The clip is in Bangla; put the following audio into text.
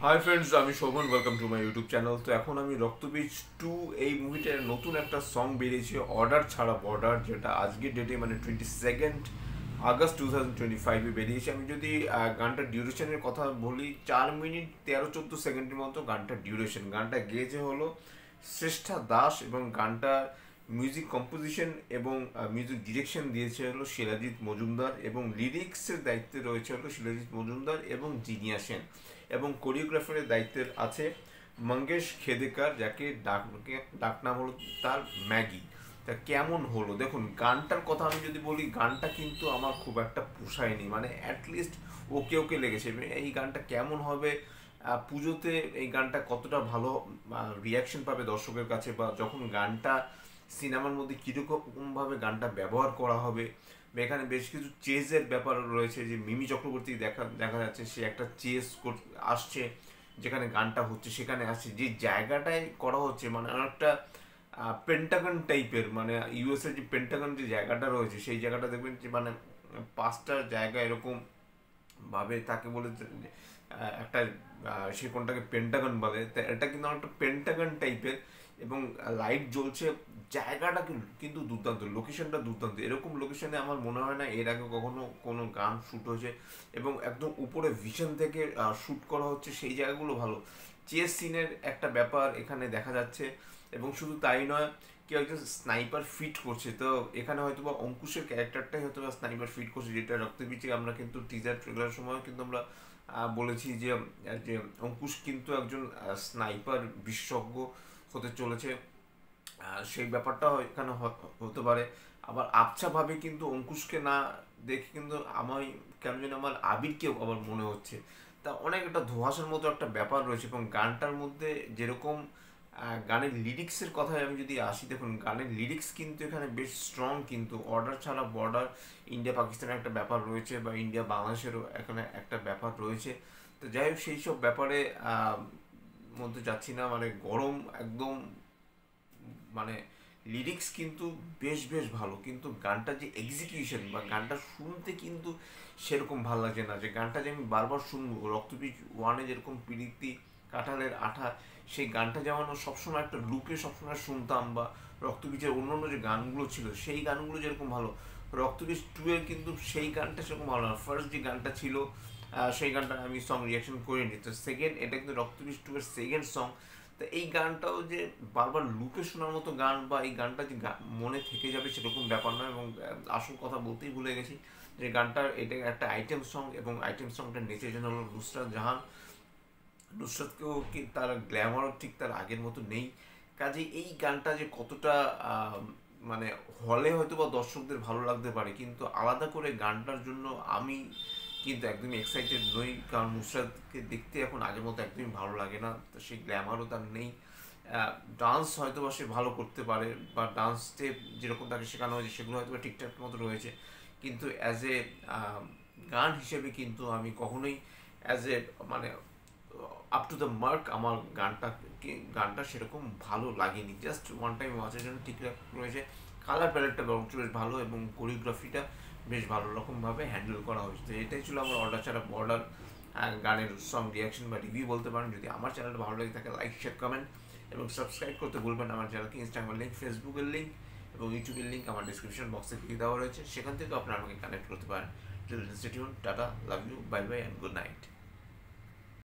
হাই ফ্রেন্ডস, আমি Shobhan. Welcome to my YouTube channel. তো এখন আমি রক্তবীজ 2 এই মুভিটার নতুন একটা সং বেরিয়েছে, অর্ডার ছাড়া বর্ডার, যেটা আজকের ডেটে মানে 22 আগস্ট 2025-এ বেরিয়েছে। আমি যদি গানটার ডিউরেশনের কথা বলি, 4 মিনিট 13-14 সেকেন্ডের মতো গানটার ডিউরেশন। গানটা গেয়েছে হলো শ্রেষ্ঠা দাস এবং গানটা মিউজিক কম্পোজিশন এবং মিউজিক ডিরেকশন দিয়েছে হলো শিলাজিৎ মজুমদার এবং লিরিক্সের দায়িত্বে রয়েছে হলো শিলাজিৎ মজুমদার এবং জিনিয়া সেন এবং কোরিওগ্রাফারের দায়িত্বের আছে মঙ্গেশ খেদেকার, যাকে ডাকনাম হলো তার ম্যাগি। তা কেমন হলো দেখুন, গানটার কথা আমি যদি বলি, গানটা কিন্তু আমার খুব একটা পোষায়নি, মানে অ্যাটলিস্ট ওকে ওকে লেগেছে। এই গানটা কেমন হবে, পুজোতে এই গানটা কতটা ভালো রিয়াকশন পাবে দর্শকের কাছে, বা যখন গানটা সিনেমার মধ্যে কীরকমভাবে গানটা ব্যবহার করা হবে। এখানে বেশ কিছু চেজের ব্যাপার রয়েছে, যে মিমি চক্রবর্তী দেখা দেখা যাচ্ছে সে একটা চেস আসছে, যেখানে গানটা হচ্ছে সেখানে আসছে, যে জায়গাটায় করা হচ্ছে মানে অনেকটা পেন্টাগন টাইপের, মানে ইউএসএ যে পেন্টাগন যে জায়গাটা রয়েছে সেই জায়গাটা দেখবেন যে মানে 5টা জায়গা এরকম ভাবে তাকে বলে একটা সে কোনটাকে পেন্টাগন বলে, এটা কিন্তু একটা পেন্টাগন টাইপের এবং লাইট জ্বলছে। জায়গাটা কিন্তু দুর্দান্ত, লোকেশনটা দুর্দান্ত। এরকম লোকেশনে আমার মনে হয় না এর আগে কখনো কোনো গান শ্যুট হয়েছে, এবং একদম উপরে ভিশন থেকে শ্যুট করা হচ্ছে, সেই জায়গাগুলো ভালো। চেস সিনের একটা ব্যাপার এখানে দেখা যাচ্ছে, এবং শুধু তাই নয়, কেউ একজন স্নাইপার ফিট করছে। তো এখানে হয়তো বা অঙ্কুশের ক্যারেক্টারটাই হয়তো বা স্নাইপার ফিট করছে, যেটা রক্তবীজে আমরা কিন্তু টিজার ট্রেলারের সময় কিন্তু আমরা বলেছি যে যে অঙ্কুশ কিন্তু একজন স্নাইপার বিশেষজ্ঞ হতে চলেছে। সেই ব্যাপারটা এখানে হতে পারে। আবার আবছাভাবে কিন্তু অঙ্কুশকে না দেখে কিন্তু আমি কেন যেন আমার আবিরকেও আবার মনে হচ্ছে। তা অনেক একটা ধোঁয়াশার মতো একটা ব্যাপার রয়েছে, এবং গানটার মধ্যে যেরকম গানের লিরিক্সের কথায় আমি যদি আসি, দেখুন গানের লিরিক্স কিন্তু এখানে বেশ স্ট্রং, কিন্তু অর্ডার ছাড়া বর্ডার, ইন্ডিয়া পাকিস্তানের একটা ব্যাপার রয়েছে, বা ইন্ডিয়া বাংলাদেশেরও এখানে একটা ব্যাপার রয়েছে। তো যাই হোক, সেই সব ব্যাপারে মধ্যে যাচ্ছি না, মানে গরম একদম, মানে লিরিক্স কিন্তু বেশ বেশ ভালো, কিন্তু গানটা যে এক্সিকিউশন বা গানটা শুনতে কিন্তু সেরকম ভালো লাগছে না। যে গানটা যে আমি বারবার শুনবো, রক্তবীজ 1-এ যেরকম প্রীতি কাঁঠালের আঠা, সেই গানটা যেমন সবসময় একটা লুপে সবসময় শুনতাম, বা রক্তবীজের অন্যান্য যে গানগুলো ছিল সেই গানগুলো যেরকম ভালো, রক্তবীজ 2-এর কিন্তু সেই গানটা সেরকম ভালো না। ফার্স্ট যে গানটা ছিল সেই গানটা আমি সং রিয়াকশন করিনি, তো সেকেন্ড, এটা কিন্তু রক্তবীজ 2-এর সেকেন্ড সং। তো এই গানটাও যে বারবার লুপে শোনার মতো গান, বা এই গানটা যে মনে থেকে যাবে সেরকম ব্যাপার নয়। এবং আসল কথা বলতেই ভুলে গেছি, যে গানটার এটা একটা আইটেম সং, এবং আইটেম সংটা নেচেছেন হলো নুসরাত জাহান। নুসরাতকেও কি তার গ্ল্যামারও ঠিক তার আগের মতো নেই। কাজে এই গানটা যে কতটা মানে হলে হয়তো বা দর্শকদের ভালো লাগতে পারে, কিন্তু আলাদা করে গানটার জন্য আমি কিন্তু একদমই এক্সাইটেড নই, কারণ নুসরাতকে দেখতে এখন আগের মতো একদমই ভালো লাগে না। তো সেই গ্ল্যামারও তার নেই। ডান্স হয়তো বা সে ভালো করতে পারে, বা ডান্স স্টেপ যেরকম তাকে শেখানো হয়েছে সেগুলো হয়তো বা ঠিকঠাক মতো রয়েছে, কিন্তু অ্যাজ এ গান হিসেবে কিন্তু আমি কখনোই অ্যাজ এ মানে আপ টু দ্য মার্ক আমার গানটা সেরকম ভালো লাগেনি। জাস্ট ওয়ান টাইম ওয়াচের জন্য ঠিকঠাক রয়েছে। কালার প্যালেটটা বরঞ্চ বেশ ভালো, এবং কোরিওগ্রাফিটা বেশ ভালো রকমভাবে হ্যান্ডেল করা হয়েছে। তো এটাই ছিল আমার অর্ডার ছাড়া বর্ডার গানের সং রিয়াকশন বা রিভিউ বলতে পারেন। যদি আমার চ্যানেলটা ভালো লাগে থাকে, লাইক শেয়ার কমেন্ট এবং সাবস্ক্রাইব করতে ভুলবেন না আমার চ্যানেলকে। ইনস্টাগ্রামের লিঙ্ক, ফেসবুকের লিঙ্ক এবং ইউটিউবের লিঙ্ক আমার ডিসক্রিপশন বক্সে দিয়ে দেওয়া রয়েছে, সেখান থেকে আপনারা আমাকে কানেক্ট করতে পারেন। Till then stay tuned, tata, love you, bye bye and good night.